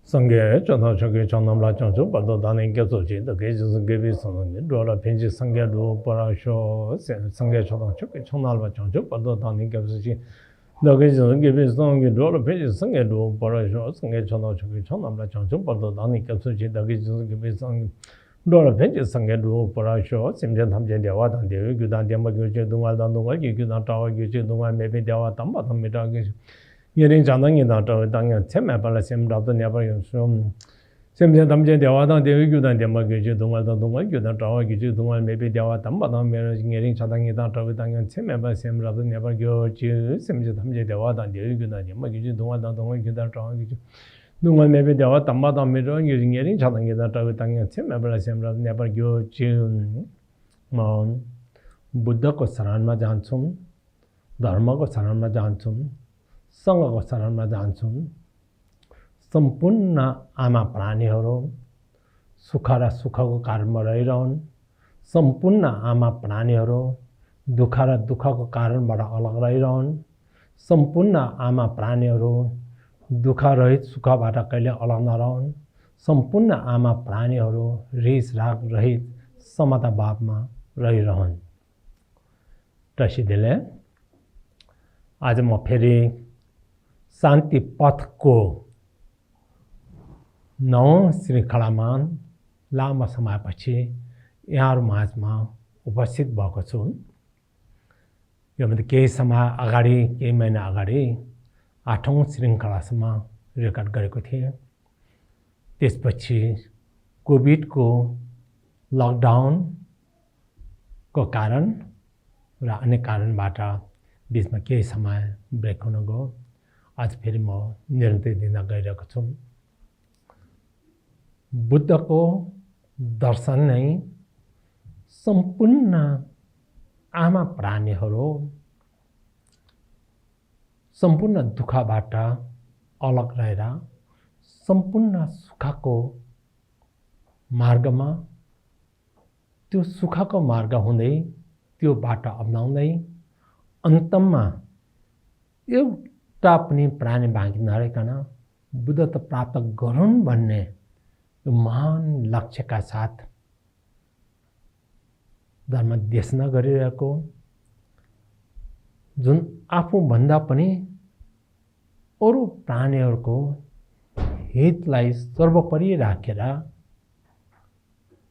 संगे चंदा चके चंदमला चंचो पदो दाने के सोचे तो के जस के भी संगे डोला पेंजी संगे दो पराशो संगे चंदा चके चंदालवा चंचो पदो दाने के सोचे तो के जस के भी संगे डोला पेंजी संगे दो पराशो संगे चंदा चके चंदमला चंचो पदो दाने के सोचे तो के जस के भी संगे डोला पेंजी संगे दो पराशो सिमजे थमजे देवा दान देवे गुदान देम के दुंगा दान दुंगा की गुदान टावा के दुंगा में भी देवा तम बतम मिटा के 예린 장당이 나타나 당연 체매 발라셈 답도 내버려 좀 셈제 담제 대화당 대위교단 대마교지 동아당 동아교단 자와교지 동아 매비 대화 담바당 매는 예린 장당이 나타나 당연 체매 발셈 답도 내버려지 셈제 담제 대화당 대위교단 대마교지 동아당 동아교단 자와교지 동아 매비 대화 담바당 매는 예린 장당이 나타나 당연 체매 발셈 답도 내버려지 뭐 बुद्धको शरणमा जान्छौं धर्मको शरणमा जान्छौं संघको शरणमा जान्छौं सम्पूर्ण आमा प्राणीहरू सुख र सुखको कारणमा रहिरहन् सम्पूर्ण आमा प्राणीहरू दुःख र दुःखको कारणबाट अलग रहिरहन् सम्पूर्ण आमा प्राणीहरू दुःख रहित सुखबाट कहिले अलग नरहन् सम्पूर्ण आमा प्राणीहरू रिस राग रहित समता भावमा रहिरहन् तसिदेले आज म फेरि शान्ति पथको 9 श्रृङ्खलामा लामो समयपछि यहाँहरु माझमा उपस्थित भएको छु। यो मतलब केही समय अगाडि केही महिना अगाडि 8औं श्रृङ्खलासम्म रेकर्ड गरेको थिएँ। त्यसपछि कोभिडको लकडाउनको कारण र अन्य कारणबाट बीचमा केही समय ब्रेक हुन गयो। आज फेरि म निरन्तर दिन गइरहेको छु। बुद्धको दर्शन नै सम्पूर्ण आमा प्राणीहरू सम्पूर्ण दुःखबाट अलग रहेर सम्पूर्ण सुखको मार्गमा त्यो सुखको मार्ग हुँदै त्यो बाटो अपनाउँदै अन्तमा एउटा पनि प्राणी बाँकी नरहेकन बुद्धत्व प्राप्त गरून् भन्ने महान लक्ष्यका साथ धर्म देशना गरिरहेको जुन आफूभन्दा पनि अरू प्राणीहरूको हितलाई सर्वोपरि राखेर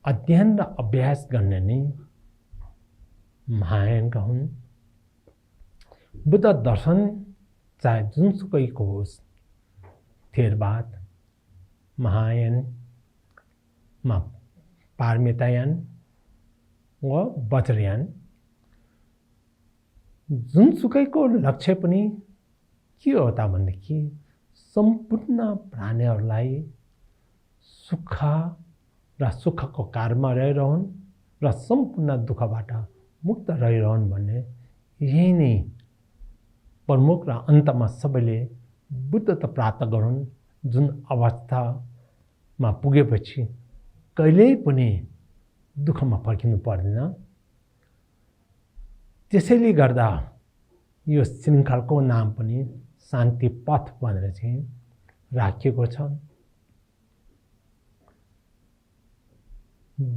अध्ययन र अभ्यास गर्ने नै महायानका हुन्। बुद्ध दर्शन चाहे जुनसुकैको होस्, थेरवाद, महायान, पारमितायान वा वज्रयान, जुनसुकैको लक्ष्य पनि के हो त भन्देखि सम्पूर्ण प्राणीहरूलाई सुख र सुखको कारणमा रहिरहन् र सम्पूर्ण दुःखबाट मुक्त रहिरहन् भन्ने यही नै प्रमुख र अन्तमा सबैले बुद्धत्व प्राप्त गरून्। जुन अवस्थामा पुगेपछि कहिल्यै पनि दुःखमा फर्किनु पर्दैन। त्यसैले गर्दा यो श्रृङ्खलाको नाम पनि शान्ति पथ भनेर चाहिँ राखिएको छ।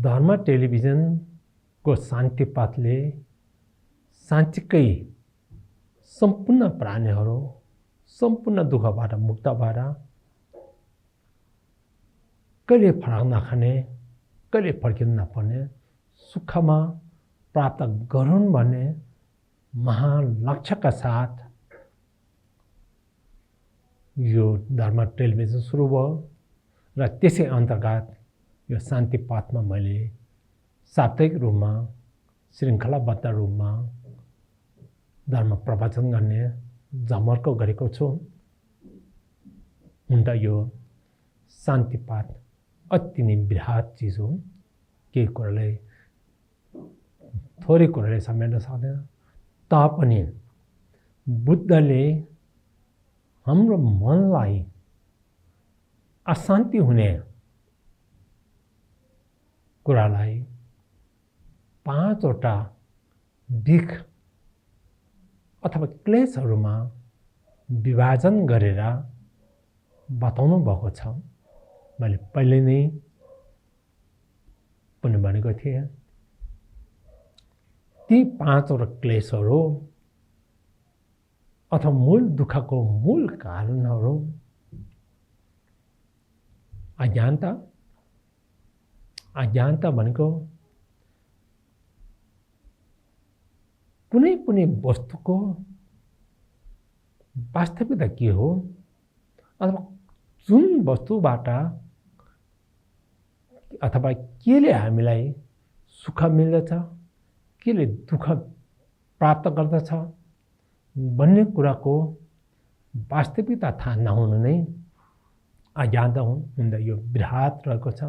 धर्म टेलिभिजनको शान्ति पथले साँच्चीकै सम्पूर्ण प्राणीहरू सम्पूर्ण दुःखबाट मुक्त भएर कहिले फरक नखाने, कहिले फर्किनु नपर्ने सुखमा प्राप्त गरून् भन्ने महान लक्ष्यका साथ यो धर्म टेलिभिजन सुरु भयो र त्यसै अन्तर्गत यो शान्ति पथमा मैले साप्ताहिक रूपमा श्रृङ्खलाबद्ध रूपमा धर्म प्रवचन गर्ने जमर्को गरेको छु। हुन त यो शान्ति पथ अति नै बृहत चिज हो। केही कुरालाई थोरै कुराले समेट्न सक्दैन। तापनि बुद्धले हाम्रो मनलाई अशान्ति हुने कुरालाई 5 वटा दिख अथवा क्लेशहरूमा विभाजन गरेर बताउनु भएको छ। मैले पहिले नै पनि भनेको थिएँ, ती 5 वटा क्लेशहरू अथवा मूल दुःखको मूल कारणहरू अज्ञानता भनेको कुनै पनि वस्तुको वास्तविकता के हो अथवा जुन वस्तुबाट अथवा केले हामीलाई सुख मिल्दछ, केले दुःख प्राप्त गर्दछ भन्ने कुराको वास्तविकता थाहा नहुनु नै अज्ञानता हुँदा यो विराट रहेको छ।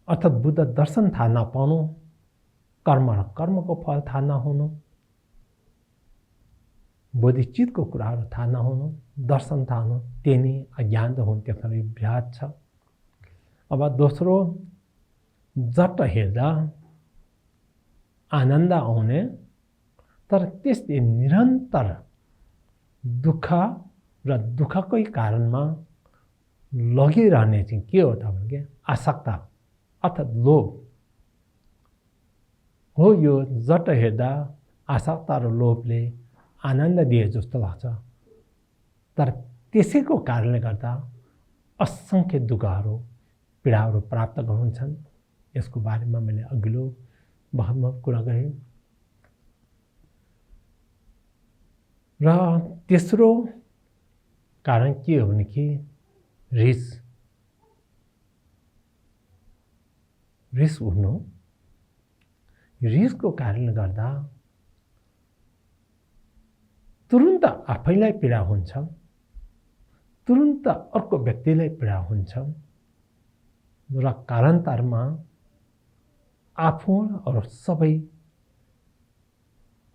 अर्थात् बुद्ध दर्शन थाहा नपाउनु, कर्म र कर्मको फल थाहा नहुनु, बोधिचितको कुराहरू थाहा नहुनु, दर्शन थाहा हुनु, त्यही नै अज्ञानता हुनु। त्यसमा विराट छ। अब दोस्रो, जट हेर्दा आनन्द आउने तर त्यसले निरन्तर दुःख र दुःखकै कारणमा लगिरहने चाहिँ के हो त भने आसक्ता अर्थात् लोभ हो। यो जट हेर्दा आसक्ता र लोभले आनन्द दिए जस्तो लाग्छ, तर त्यसैको कारणले गर्दा असङ्ख्य दुःखहरू पीडाहरू प्राप्त गर्छन्। यसको बारेमा मैले अघिल्लो बहसमा कुरा गरेँ। र तेस्रो कारण के हो भने कि रिस उठ्नु। रिसको कारणले गर्दा तुरुन्त आफैलाई पीडा हुन्छ, तुरुन्त अर्को व्यक्तिलाई पीडा हुन्छ र कालान्तरमा आफू र सबै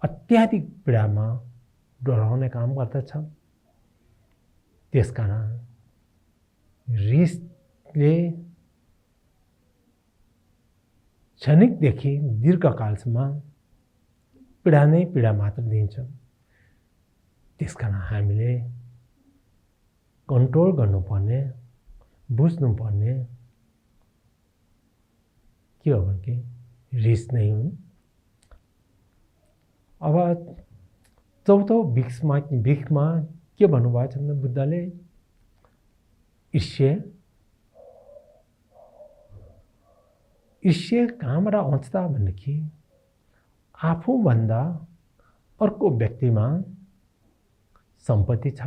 अत्याधिक पीडामा डराउने काम गर्दछ। त्यसकारण रिसले क्षणिकदेखि दीर्घकालसम्म पीडा नै पीडा मात्र दिन्छ। त्यसकारण हामीले कन्ट्रोल गर्नुपर्ने, बुझ्नुपर्ने के हो भने कि रिस नै हुन्। अब चौथो भिखमा के भन्नुभएको छ भने बुद्धले ईर्ष्या कहाँबाट आउँछ त भनेदेखि आफूभन्दा अर्को व्यक्तिमा सम्पत्ति छ,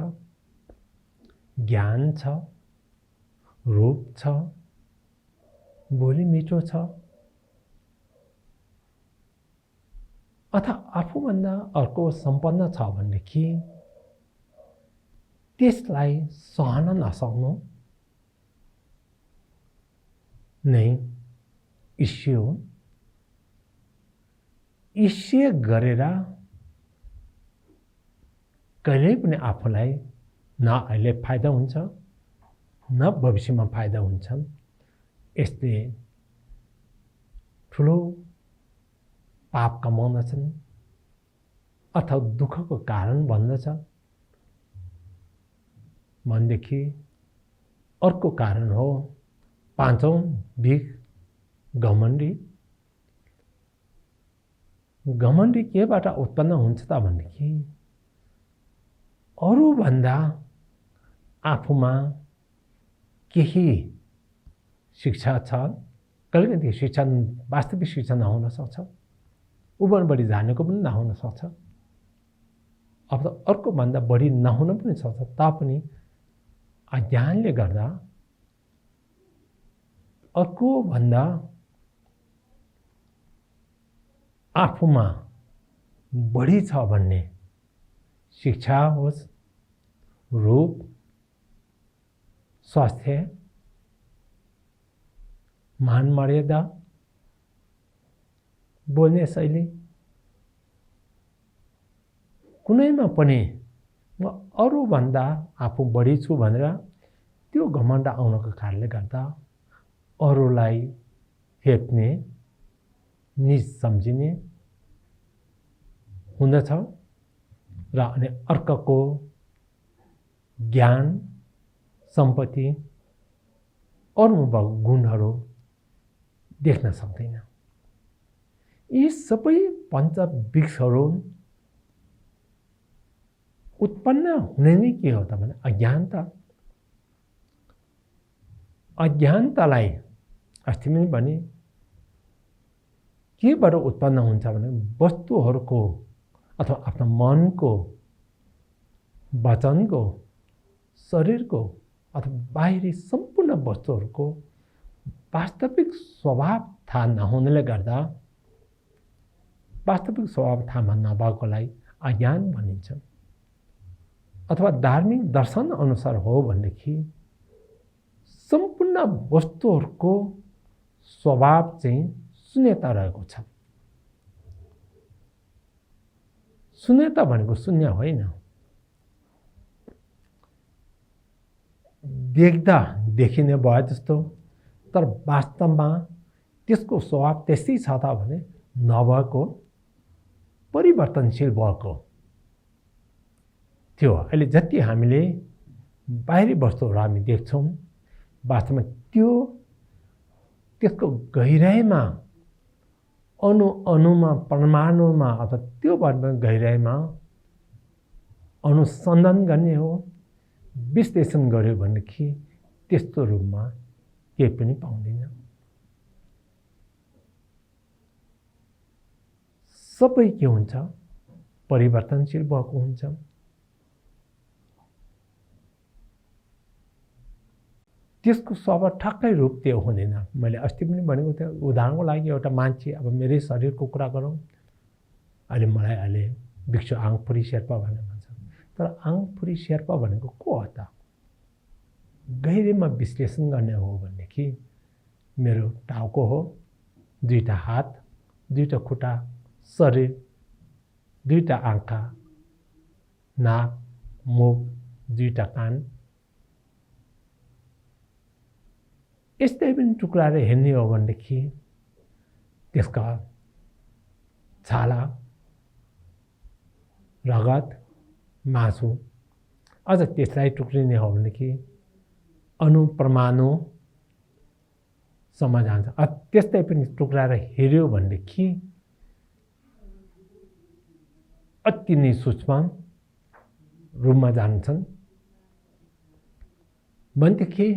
ज्ञान छ, रूप छ, बोली मिठो छ, अथवा आफूभन्दा अर्को सम्पन्न छ भनेदेखि त्यसलाई सहन नसक्नु नै ईर्ष्या हो। ईर्ष्या गरेर कहिल्यै पनि आफूलाई न अहिले फाइदा हुन्छ न भविष्यमा फाइदा हुन्छ। यसले ठुलो पाप कमाउँदछन् अथवा दुःखको कारण बन्दछ। भनेदेखि अर्को कारण हो पाँचौं भिख घमण्डी। घमण्डी केबाट उत्पन्न हुन्छ त भनेदेखि अरूभन्दा आफूमा केही शिक्षा छ, कहिलेकहिले शिक्षा वास्तविक शिक्षा नहुन सक्छ, उबाट बढी जानेको पनि नहुन सक्छ, अब त अर्कोभन्दा बढी नहुन पनि सक्छ। तापनि अज्ञानले गर्दा अर्कोभन्दा आफूमा बढी छ भन्ने शिक्षा होस्, रूप, स्वास्थ्य, मान मर्यादा बोल्ने शैली कुनैमा पनि म अरूभन्दा आफू बढी छु भनेर त्यो घमण्ड आउनको कारणले गर्दा अरूलाई फेक्ने निज सम्झिने हुँदछ र अनि अर्काको ज्ञान सम्पत्ति अरूमा भएको गुणहरू देख्न सक्दैन। यी सबै पञ्चवृक्षहरू उत्पन्न हुने नै के हो त भने अज्ञानता। अज्ञानतालाई अस्ति पनि भने केबाट उत्पन्न हुन्छ भने वस्तुहरूको अथवा आफ्नो मनको, वचनको, शरीरको अथवा बाहिरी सम्पूर्ण वस्तुहरूको वास्तविक स्वभाव थाहा नहुनाले गर्दा वास्तविक स्वभाव थाहा नभएकोलाई अज्ञान भनिन्छ। अथवा धार्मिक दर्शन अनुसार हो भनेदेखि सम्पूर्ण वस्तुहरूको स्वभाव चाहिँ शून्यता रहेको छ। शून्यता भनेको शून्य होइन, देख्दा देखिने भए जस्तो, तर वास्तवमा त्यसको स्वभाव त्यस्तै छ त भने नभएको, परिवर्तनशील भएको थियो। अहिले जति हामीले बाहिरी वस्तुहरू हामी देख्छौँ वास्तवमा त्यसको गहिराइमा अणुमा परमाणुमा अथवा त्यो गहिराइमा अनुसन्धान गर्ने हो, विश्लेषण गर्यो भनेदेखि त्यस्तो रूपमा केही पनि पाउँदैन। सबै के हुन्छ परिवर्तनशील भएको हुन्छ। त्यसको स्वभाव ठक्कै रूप त्यो हुँदैन। मैले अस्ति पनि भनेको थिएँ, उदाहरणको लागि एउटा मान्छे, अब मेरै शरीरको कुरा गरौँ, अहिले मलाई अहिले भिक्षु आङपुरी शेर्पा भनेर भन्छ, तर आङपुरी शेर्पा भनेको को हो त? गहिराइमा विश्लेषण गर्ने हो भनेदेखि मेरो टाउको हो, दुईटा हात, दुईटा खुट्टा, शरीर, दुईटा आँखा, नाक, मुख, दुईटा कान, यस्तै पनि टुक्राएर हेर्ने हो भनेदेखि त्यसका छाला, रगत, मासु, अझ त्यसलाई टुक्रिने हो भनेदेखि अणु परमाणुसम्म जान्छ। त्यस्तै पनि टुक्राएर हेऱ्यो भनेदेखि अति नै सूक्ष्म रूपमा जान्छन्। भनेदेखि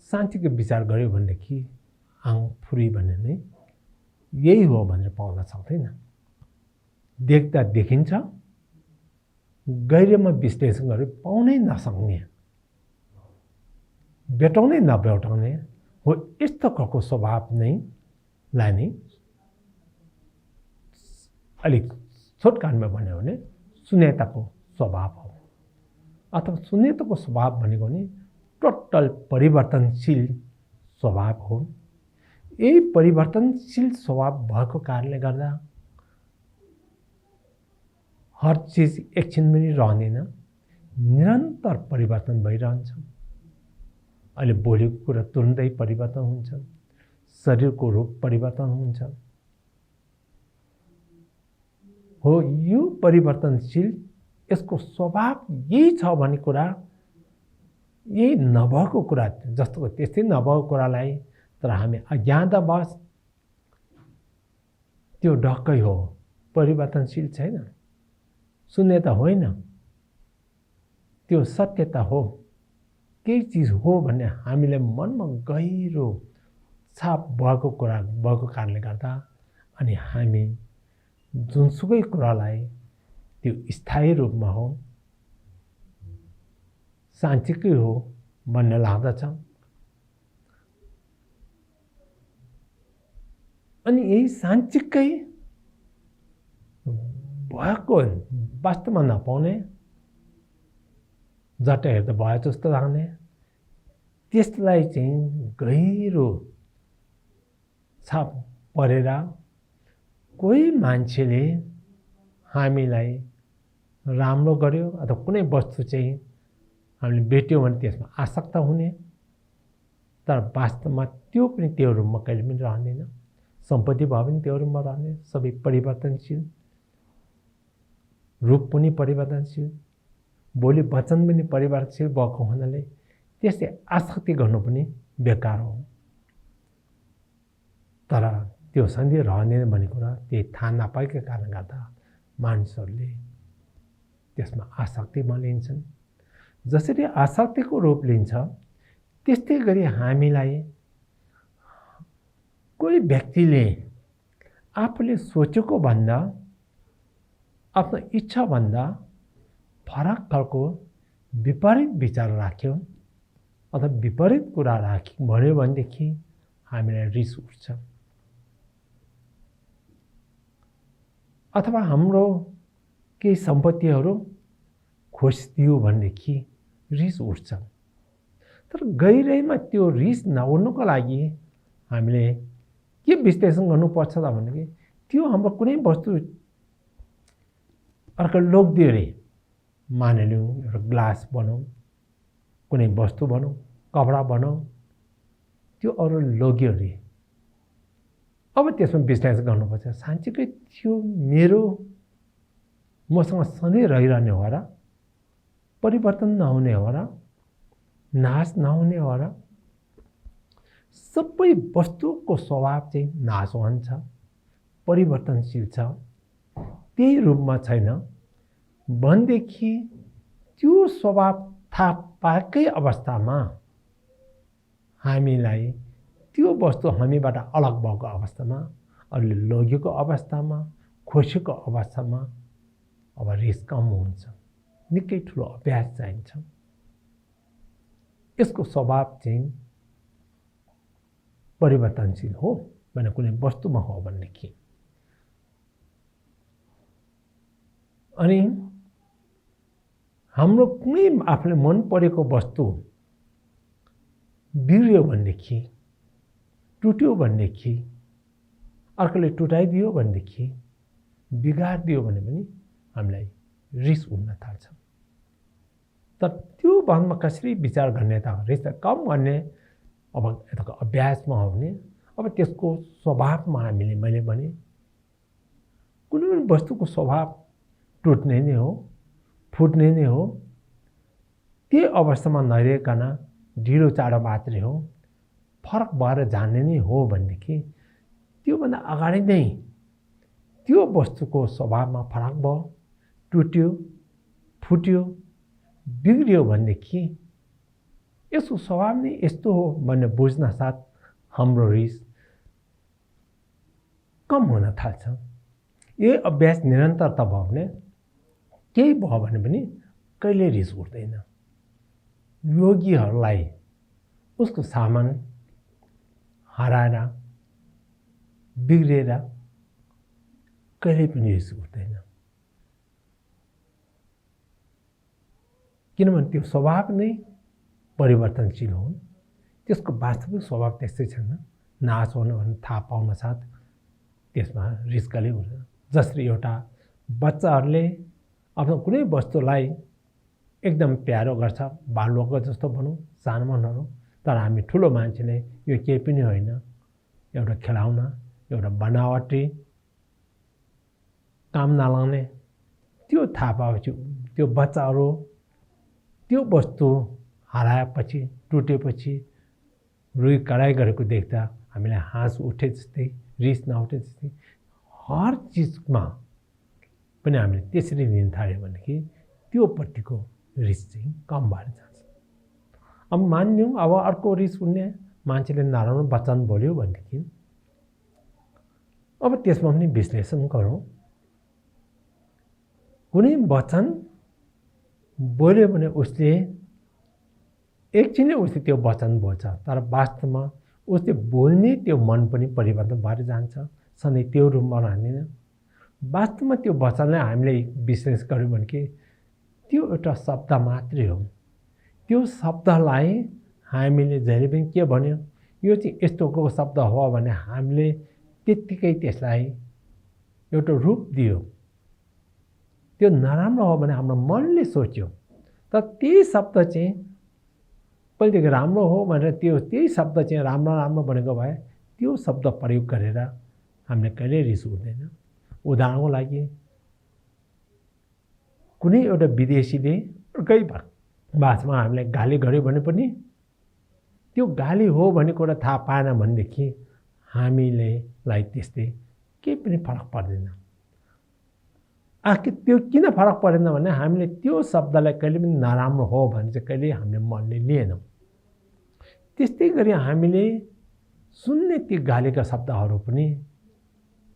शान्तिको विचार गर्यो भनेदेखि आङफुरी भन्ने नै यही हो भनेर पाउन सक्दैन। देख्दा देखिन्छ, गहिराइमा विश्लेषण गरेर पाउनै नसक्ने, भेटाउनै नभेटाउने हो यस्तो खालको स्वभाव नै लाई नै अलिक छोटकानमा भन्यो भने शून्यताको स्वभाव हो। अथवा शून्यताको स्वभाव भनेको नि टोटल परिवर्तनशील स्वभाव हो। यही परिवर्तनशील स्वभाव भएको कारणले गर्दा हर चिज एकछिन पनि रहँदैन, निरन्तर परिवर्तन भइरहन्छ। अहिले बोलेको कुरा तुरुन्तै परिवर्तन हुन्छ, शरीरको रूप परिवर्तन हुन्छ। हो यो परिवर्तनशील, यसको स्वभाव यही छ भन्ने कुरा, यही नभएको कुरा जस्तो त्यस्तै नभएको कुरालाई तर हामी अज्ञानतावश त्यो ढक्कै हो, परिवर्तनशील छैन, शून्यता होइन, त्यो सत्यता हो, केही चिज हो भन्ने हामीले मनमा गहिरो छाप भएको कुरा भएको कारणले गर्दा अनि हामी जुनसुकै कुरालाई त्यो स्थायी रूपमा हो, साँच्चीकै हो भन्ने लाग्दछ। अनि यही साँच्चीकै भएको वास्तवमा नपाउने, झट्ट हेर्दा भयो जस्तो लाग्ने, त्यसलाई चाहिँ गहिरो छाप परेर कोही मान्छेले हामीलाई राम्रो गर्यो अथवा कुनै वस्तु चाहिँ हामीले भेट्यौँ भने त्यसमा आसक्त हुने, तर वास्तवमा त्यो पनि त्यो रूपमा कहिले पनि रहँदैन। सम्पत्ति भयो भने त्यो रूपमा रहने, सबै परिवर्तनशील, रूप पनि परिवर्तनशील, बोली वचन पनि परिवर्तनशील भएको हुनाले त्यसले आसक्ति गर्नु पनि बेकार हो। तर त्यो सधैँ रहँदैन भन्ने कुरा त्यही थाहा नपाएका कारणले गर्दा मानिसहरूले त्यसमा आसक्तिमा लिन्छन्। जसरी आसक्तिको रूप लिन्छ त्यस्तै गरी हामीलाई कोही व्यक्तिले आफूले सोचेको भन्दा आफ्नो इच्छा भन्दा फरक खालको विपरीत विचार राख्यो अथवा विपरीत कुरा भन्यो भनेदेखि हामीलाई रिस उठ्छ। अथवा हाम्रो केही सम्पत्तिहरू खोसिदियो भनेदेखि रिस उठ्छ। तर गहिराइमा त्यो रिस नउठ्नुको लागि हामीले के विश्लेषण गर्नुपर्छ त भनेदेखि त्यो हाम्रो कुनै वस्तु अर्को लोग्दियो रे, मानिलिउँ एउटा ग्लास बनाऊ, कुनै वस्तु बनाऊ, कपडा बनाऊ, त्यो अरू लोग्यो रे। अब त्यसमा विश्लेषण गर्नुपर्छ, साँच्चीकै त्यो मेरो मसँग सधैँ रहिरहने हो र, परिवर्तन नहुने हो र, नाश नहुने हो र? सबै वस्तुको स्वभाव चाहिँ नाशवान छ, परिवर्तनशील छ, त्यही रूपमा छैन भनेदेखि त्यो स्वभाव थाहा पाएकै अवस्थामा हामीलाई त्यो वस्तु हामीबाट अलग भएको अवस्थामा, अरूले लग्यो अवस्थामा, खोसेको अवस्थामा अब रिस कम हुन्छ। निकै ठुलो अभ्यास चाहिन्छ। यसको स्वभाव चाहिँ परिवर्तनशील हो भने कुनै वस्तुमा हो भनेदेखि। अनि हाम्रो कुनै आफूले मन परेको वस्तु बिग्रियो भनेदेखि, टुट्यो भनेदेखि, अर्कोले टुटाइदियो भनेदेखि, बिगारिदियो भने पनि हामीलाई रिस उठ्न थाल्छ। तर त्यो बारेमा कसरी विचार गर्ने त, रिस कम गर्ने अब यताको अभ्यासमा हो भने अब त्यसको स्वभावमा हामीले मैले भने कुनै पनि वस्तुको स्वभाव टुट्ने नै हो, फुट्ने नै हो। त्यही अवस्थामा नरहेकन ढिलो चाँडो मात्रै हो, फरक भएर जाने नै हो भनेदेखि त्योभन्दा अगाडि नै त्यो वस्तुको स्वभावमा फरक भयो, टुट्यो, फुट्यो, बिग्रियो भनेदेखि यसको स्वभाव नै यस्तो हो भन्ने बुझ्न साथ हाम्रो रिस कम हुन थाल्छ। यही अभ्यास निरन्तरता भयो भने केही भयो भने पनि कहिले रिस उठ्दैन। योगीहरूलाई उसको सामान हराएर बिग्रिएर कहिले पनि रिस उठ्दैन, किनभने त्यो स्वभाव नै परिवर्तनशील हो। त्यसको वास्तविक स्वभाव त्यस्तै छैन। नाश हुनु भने थाहा पाउन साथ त्यसमा रिस कहिले उठ्दैन। जसरी एउटा बच्चाहरूले आफ्नो कुनै वस्तुलाई एकदम प्यारो गर्छ, बालुवाको जस्तो भनौँ, सानोमा नरौँ, तर हामी ठुलो मान्छेले यो केही पनि होइन, एउटा खेलाउन, एउटा बनावटी, काम नलाउने, त्यो थाहा पाएपछि त्यो बच्चाहरू त्यो वस्तु हराएपछि, टुटेपछि रुई कराई गरेको देख्दा हामीलाई हाँस उठे जस्तै, रिस नउठे जस्तै, हर चिजमा पनि हामीले त्यसरी लिन थाल्यो भनेदेखि त्यो प्रतिको रिस चाहिँ कम भएर जान्छ। अब मानिलिउँ अब अर्को रिस उठ्ने मान्छेले नराम्रो वचन बोल्यो भनेदेखि अब त्यसमा पनि विश्लेषण गरौँ। कुनै वचन बोल्यो भने उसले एकछिनै उसले त्यो वचन बोल्छ, तर वास्तवमा उसले बोल्ने त्यो मन पनि परिवर्तन भएर जान्छ, सधैँ त्यो रूपमा रहँदैन। वास्तवमा त्यो वचनलाई हामीले विश्लेषण गऱ्यौँ भने कि त्यो एउटा शब्द मात्रै हो। त्यो शब्दलाई हामीले जहिले पनि के भन्यो, यो चाहिँ यस्तोको शब्द हो भने हामीले त्यत्तिकै त्यसलाई एउटा रूप दियो। त्यो नराम्रो हो भने हाम्रो मनले सोच्यो, तर त्यही शब्द चाहिँ पहिलेदेखि राम्रो हो भनेर त्यही शब्द चाहिँ राम्रो भनेको भए त्यो शब्द प्रयोग गरेर हामीले कहिल्यै रिस उठ्दैन। उदाहरणको लागि कुनै एउटा विदेशीले अर्कै भाषामा हामीलाई गाली गर्यो भने पनि त्यो गाली हो भन्ने कुरा थाहा पाएन भनेदेखि हामीलाई त्यस्तै केही पनि फरक पर्दैन। आखिर त्यो किन फरक परेन भने हामीले त्यो शब्दलाई कहिले पनि नराम्रो हो भने चाहिँ कहिले हामीले मनले लिएनौँ। त्यस्तै गरी हामीले सुन्ने ती गालीका शब्दहरू पनि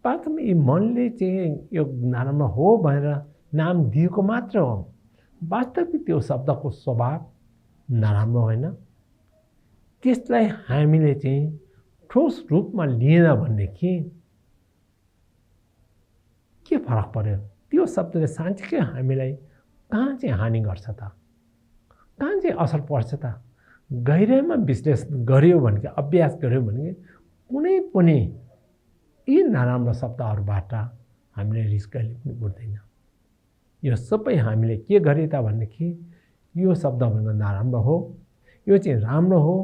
वास्तवमा यी मनले चाहिँ यो नराम्रो हो भनेर नाम दिएको मात्र हो। वास्तविक त्यो शब्दको स्वभाव नराम्रो होइन। त्यसलाई हामीले चाहिँ ठोस रूपमा लिएन भनेदेखि के फरक पर्यो? त्यो शब्दले साँच्चीकै हामीलाई कहाँ चाहिँ हानि गर्छ त, कहाँ चाहिँ असर पर्छ त? गहिराइमा विश्लेषण गर्यो भने, अभ्यास गर्यो भने कुनै पनि यी नराम्रो शब्दहरूबाट हामीले रिस कहिले पनि उठ्दैन। यो सबै हामीले के गरे त भनेदेखि यो शब्द भनेको नराम्रो हो, यो चाहिँ राम्रो हो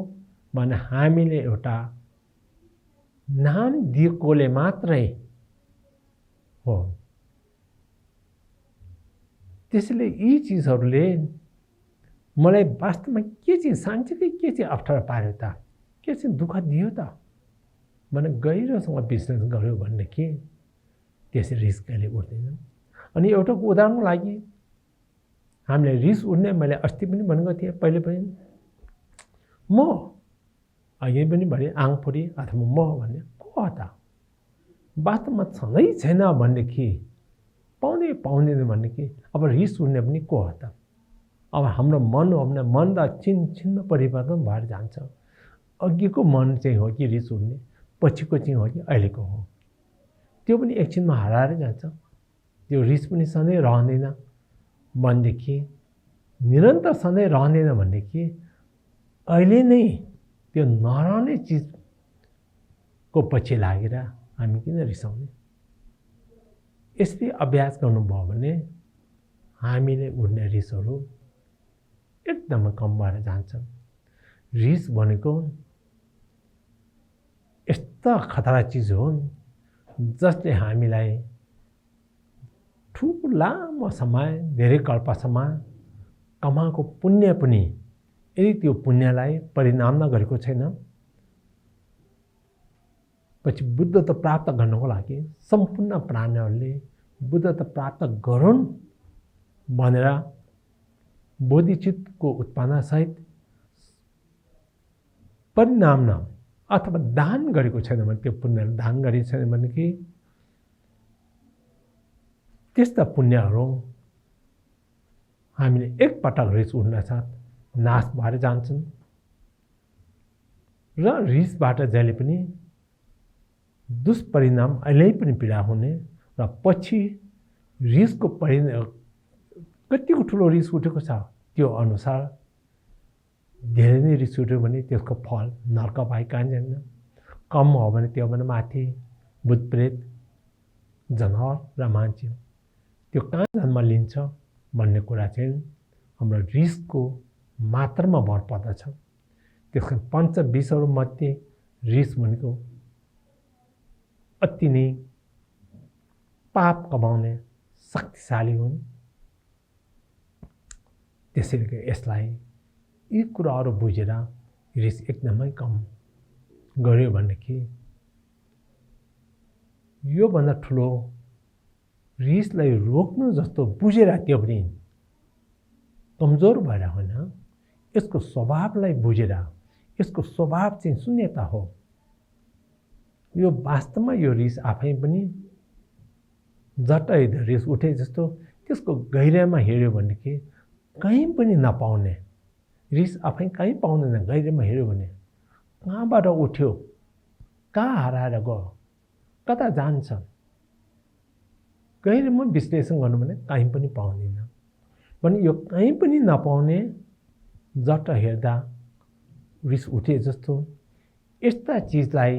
भने हामीले एउटा नाम दिएकोले मात्रै हो। त्यसैले यी चिजहरूले मलाई वास्तवमा के चाहिँ साँच्चीकै के चाहिँ अप्ठ्यारो पार्यो त, के चाहिँ दुःख दियो त भने गहिरोसँग विश्लेषण गर्यो भनेदेखि त्यसरी रिस कहिले उठ्दैन। अनि एउटा उदाहरणको लागि हामीले रिस उठ्ने, मैले अस्ति पनि भनेको थिएँ, पहिले पनि म अहिले पनि भने आङपुरी अथवा म भन्ने को हो त? वास्तवमा छँदै छैन भनेदेखि पाउँदैन भनेदेखि अब रिस उठ्ने पनि को हो त? अब हाम्रो मन हो भने मन त छिनमा परिवर्तन भएर जान्छ। अघिको मन चाहिँ हो कि रिस उठ्ने, पछिको चाहिँ हो कि अहिलेको हो, त्यो पनि एकछिनमा हराएर जान्छ। त्यो रिस पनि सधैँ रहँदैन भनेदेखि, निरन्तर सधैँ रहँदैन भनेदेखि अहिले नै त्यो नरहने चिजको पछि लागेर हामी किन रिसाउने? यसरी अभ्यास गर्नुभयो भने हामीले उठ्ने रिसहरू एकदमै कम भएर जान्छ। रिस भनेको यस्ता खतरा चिज हो जसले हामीलाई ठुलो लामो समय, धेरै कल्पसम्म कमाएको पुण्य पनि यदि त्यो पुण्यलाई परिणाम नगरेको छैन, पछि बुद्धत्व प्राप्त गर्नको लागि सम्पूर्ण प्राणीहरूले बुद्धत्व प्राप्त गरून् भनेर बोधिचित्तको उत्पन्नसहित परिणाम न अथवा दान गरेको छैन भने, त्यो पुण्यलाई दान गरेको छैन भनेदेखि त्यस्ता पुण्यहरू हामीले एकपटक रिस उठ्न साथ नाश भएर जान्छन्। र रिसबाट जहिले पनि दुष्परिणाम अहिले पनि पीडा हुने र पछि रिसको परिणाम कतिको ठुलो रिस उठेको छ त्यो अनुसार धेरै नै रिस उठ्यो भने त्यसको फल नर्क बाहेक कहाँ जान्न। कम हो भने त्यो भने माथि भूतप्रेत, जनावर र मान्छे त्यो कहाँ जन्म लिन्छ भन्ने कुरा चाहिँ हाम्रो रिसको मात्रामा भर पर्दछ। त्यसको पञ्चविषहरूमध्ये रिस भनेको अति नै पाप कमाउने शक्तिशाली हुन्। त्यसैले यसलाई यी कुराहरू बुझेर रिस एकदमै कम गर्यो भनेदेखि योभन्दा ठुलो रिसलाई रोक्नु जस्तो बुझेर त्यो पनि कमजोर भएर होइन, यसको स्वभावलाई बुझेर, यसको स्वभाव चाहिँ शून्यता हो। यो वास्तवमा यो रिस आफै पनि जट्टै रिस उठे जस्तो त्यसको गहिराइमा हेऱ्यो भनेदेखि कहीँ पनि नपाउने रिस आफै कहीँ पाउँदैन। गहिराइमा हेऱ्यो भने कहाँबाट उठ्यो, कहाँ हराएर गयो, कता जान्छ, गहिराइमा विश्लेषण गर्नु भने कहीँ पनि पाउँदैन भने यो कहीँ पनि नपाउने जट्ट हेर्दा रिस उठे जस्तो यस्ता चिजलाई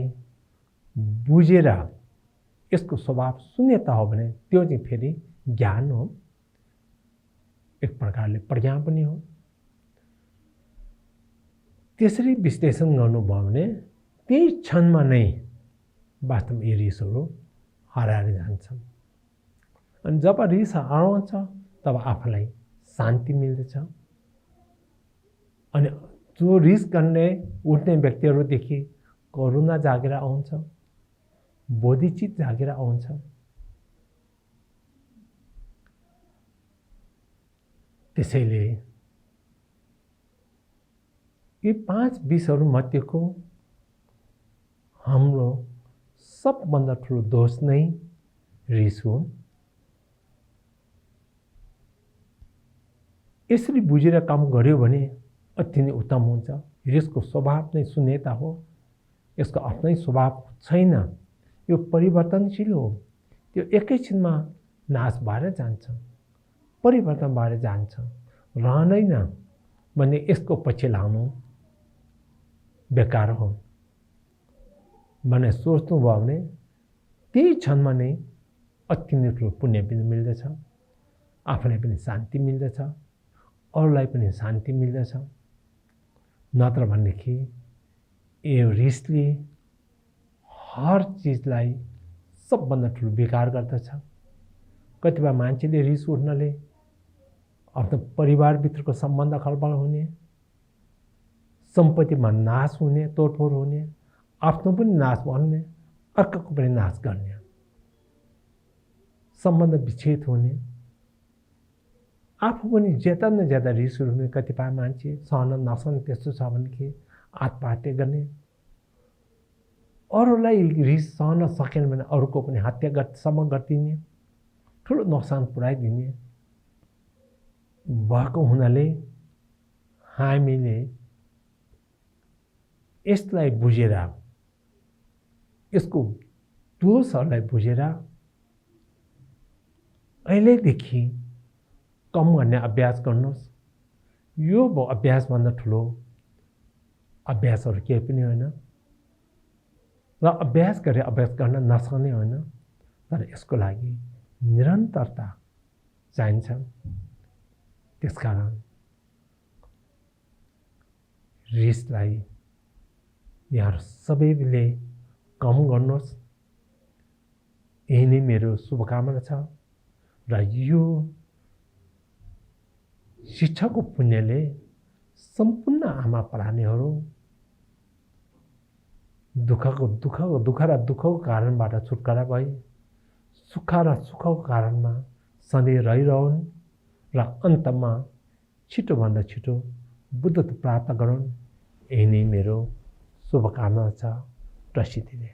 बुझेर यसको स्वभाव शून्यता हो भने त्यो चाहिँ फेरि ज्ञान हो, एक प्रकारले प्रज्ञा पनि हो। त्यसरी विश्लेषण गर्नुभयो भने त्यही क्षणमा नै वास्तवमा यी रिसहरू हराएर जान्छन्। अनि जब रिस हराउँछ तब आफूलाई शान्ति मिल्दछ। अनि जो रिस गर्ने उठ्ने व्यक्तिहरूदेखि करुणा जागेर आउँछ, बोधिचित जागेर आउँछ। त्यसैले यी 5 विषहरू मध्येको हाम्रो सबभन्दा ठुलो दोष नै रिस हो। यसरी बुझेर काम गर्यो भने अति नै उत्तम हुन्छ। रिसको स्वभाव नै शून्यता हो, यसको आफ्नै स्वभाव छैन, यो परिवर्तनशील हो। त्यो एकैछिनमा नाश भएर जान्छ, परिवर्तन भएर जान्छ, रहँदैन भने यसको पछि लाग्नु बेकार हो भने सोच्नुभयो भने त्यही क्षणमा नै अति नै ठुलो पुण्य पनि मिल्दछ, आफूलाई पनि शान्ति मिल्दछ, अरूलाई पनि शान्ति मिल्दछ। नत्र भनेदेखि यो रिसले हर चिजलाई सबभन्दा ठुलो बेकार गर्दछ। कतिपय मान्छेले रिस उठ्नले आफ्नो परिवारभित्रको सम्बन्ध खलबल हुने, सम्पत्तिमा नाश हुने, तोडफोड हुने, आफ्नो पनि नाश भन्ने, अर्काको पनि नाश गर्ने, सम्बन्ध विच्छेद हुने, आफू पनि ज्यादा न ज्यादा रिस उठ्ने। कतिपय मान्छे सहन नसक्ने त्यस्तो छ भने आत्महत्या गर्ने, अरूलाई रिस सहन सकेन भने अरूको पनि हत्यासम्म गरिदिने, ठुलो नोक्सान पुर्याइदिने भएको हुनाले हामीले यसलाई बुझेर, यसको दोषहरूलाई बुझेर अहिलेदेखि कम गर्ने अभ्यास गर्नुहोस्। यो अभ्यासभन्दा ठुलो अभ्यासहरू केही पनि होइन र अभ्यास गरे अभ्यास गर्न नसक्ने होइन, तर यसको लागि निरन्तरता चाहिन्छ। त्यसकारण रिसलाई यहाँ सबैले कम गर्नुहोस्, यही नै मेरो शुभकामना छ। र यो शिक्षाको पुण्यले सम्पूर्ण आमा प्राणीहरू दुःख र दुःखको कारणबाट छुटकारा भए, सुख र सुखको कारणमा सधैँ रहिरहन् र अन्तमा छिटोभन्दा छिटो बुद्धत्व प्राप्त गरून्। यही नै मेरो शुभकामना छ। प्रसिद्धिले।